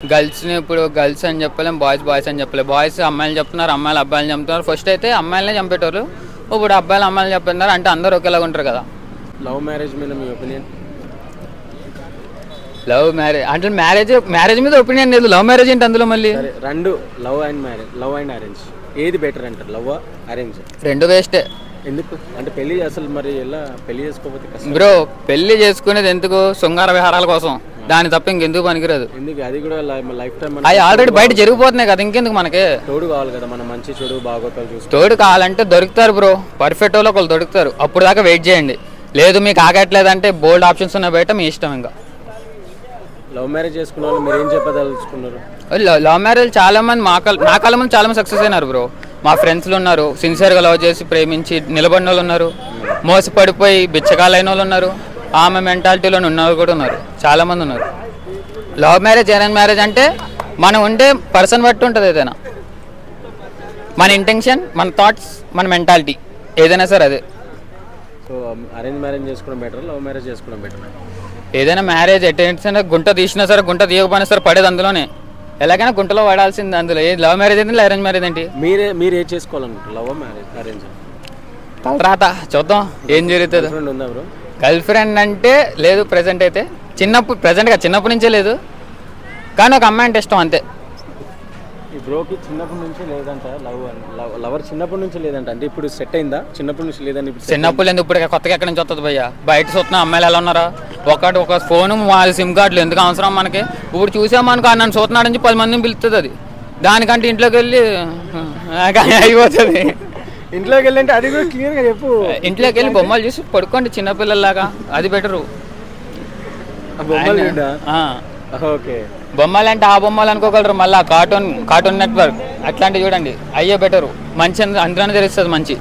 గర్ల్స్ని ఇప్పుడు గర్ల్స్ అని చెప్పలేం, బాయ్స్ అని చెప్పలేం. బాయ్స్ అమ్మాయిలు చెప్తున్నారు, అమ్మాయిలు అబ్బాయిలు చంపుతున్నారు. ఫస్ట్ అయితే అమ్మాయిలనే చంపేటోళ్ళు, ఇప్పుడు అబ్బాయిలు అమ్మాయిలు చెప్తున్నారు. అంటే అందరూ ఒకేలాగా ఉంటారు కదా. లవ్ మ్యారేజ్ మీద మీ ఒపీనియన్? లవ్ మ్యారేజ్ అంటే మ్యారేజ్ మీద ఒపీనియన్ లేదు. లవ్ మ్యారేజ్ ఏంటి అందులో మళ్ళీ? రెండు, లవ్ అండ్ అరేంజ్ ఏది బెటర్ అంటారు? Love arrange? రెండు వేస్టే. ఎందుకు అంటే పెళ్లి అసలు మరి ఎలా పెళ్లి చేసుకోకపోతే కష్టం బ్రో. పెళ్లి చేసుకునేది ఎందుకు? శృంగార విహారాల కోసం. దాని తప్ప ఇంకెందుకు పనికిరాదు. ఎందుకు? అది కూడా లైఫ్ టైం అవి ఆల్రెడీ బయట జరిగిపోతున్నాయి కదా, ఇంకెందుకు మనకి? తోడు కావాలి కదా, మన మంచి చెడు బాగోతాలు చూసి. తోడు కావాలంటే దొరుకుతారు బ్రో, పర్ఫెక్ట్ వాళ్ళు ఒకళ్ళు దొరుకుతారు. అప్పుడు దాకా వెయిట్ చేయండి. లేదు మీకు ఆగట్లేదంటే బోల్డ్ ఆప్షన్స్ ఉన్నాయి బయట, మీ ఇష్టం. ఇంకా లవ్ మ్యారేజ్ చేసుకున్న వాళ్ళు మీరు ఏం చెప్పదలుచుకున్నారు? లవ్ మ్యారేజ్ చాలా మంది నా కాలం మంది చాలా మంది సక్సెస్ అయినారు బ్రో. మా ఫ్రెండ్స్లు ఉన్నారు, సిన్సియర్గా లవ్ చేసి ప్రేమించి నిలబడిన వాళ్ళు ఉన్నారు, మోసపడిపోయి బిచ్చగాలైన వాళ్ళు ఉన్నారు, ఆమె మెంటాలిటీలో ఉన్న వాళ్ళు కూడా ఉన్నారు, చాలా మంది ఉన్నారు. లవ్ మ్యారేజ్ అరేంజ్ మ్యారేజ్ అంటే మనం ఉండే పర్సన్ బట్టి ఉంటుంది. ఏదైనా మన ఇంటెన్షన్, మన థాట్స్, మన మెంటాలిటీ ఏదైనా సరే అదే. సో అరేంజ్ మ్యారేజ్ చేసుకోవడం బెటర్, లవ్ మ్యారేజ్ చేసుకోవడం బెటర్? ఏదైనా మ్యారేజ్ ఎటెన్షన్ గుంట తీసినా సరే, గుంట తీయకపోయినా సరే పడేది అందులోనే. ఎలాగైనా గుంటలో పడాల్సింది అందులో. ఏ లవ్ మ్యారేజ్ ఏంటి, అరేంజ్ మ్యారేజ్ ఏంటి? మీరు ఏం చేసుకోవాలనుకుంటారు? Love marriage, arrange? తలరాత చూద్దాం ఏం జరుగుతుందో. ఉందా బ్రో గర్ల్ ఫ్రెండ్ అంటే లేదు ప్రెసెంట్ అయితే. ప్రెసెంట్గా చిన్నప్పటి నుంచే లేదు, కానీ ఒక అమ్మాయి అంటే ఇష్టం అంతే. ఈ బ్రోకి చిన్నప్పటి నుంచి లేదంట లవర్ చిన్నప్పటి నుంచి లేదంట. అంటే ఇప్పుడు సెట్ అయిందా? చిన్నప్పటి నుంచి లేదని చిన్నప్పుడు లేదు, ఇప్పుడు కొత్తగా ఎక్కడి నుంచి వస్తుంది భయ్య? బయట చూస్తున్నా అమ్మాయిలు ఎలా ఉన్నారా? ఒక ఫోను, సిమ్ కార్డులు ఎందుకు అవసరం మనకి? ఇప్పుడు చూసామనుకో, నన్ను చూస్తున్నాడు నుంచి 10 మందిని పిలుస్తుంది. అది దానికంటే ఇంట్లోకి వెళ్ళి అయిపోతుంది. ఇంట్లోకి వెళ్ళంటే అది కూడా క్లియర్గా చెప్పు. ఇంట్లోకి వెళ్ళి బొమ్మలు చూసి పడుకోండి చిన్నపిల్లల్లాగా, అది బెటరు. ఓకే, బొమ్మలు అంటే ఆ బొమ్మలు అనుకోగలరు. మళ్ళీ కార్టూన్ నెట్వర్క్ అట్లాంటివి చూడండి, అయ్యే బెటరు. మంచి అందరూ తెలుస్తుంది మంచి.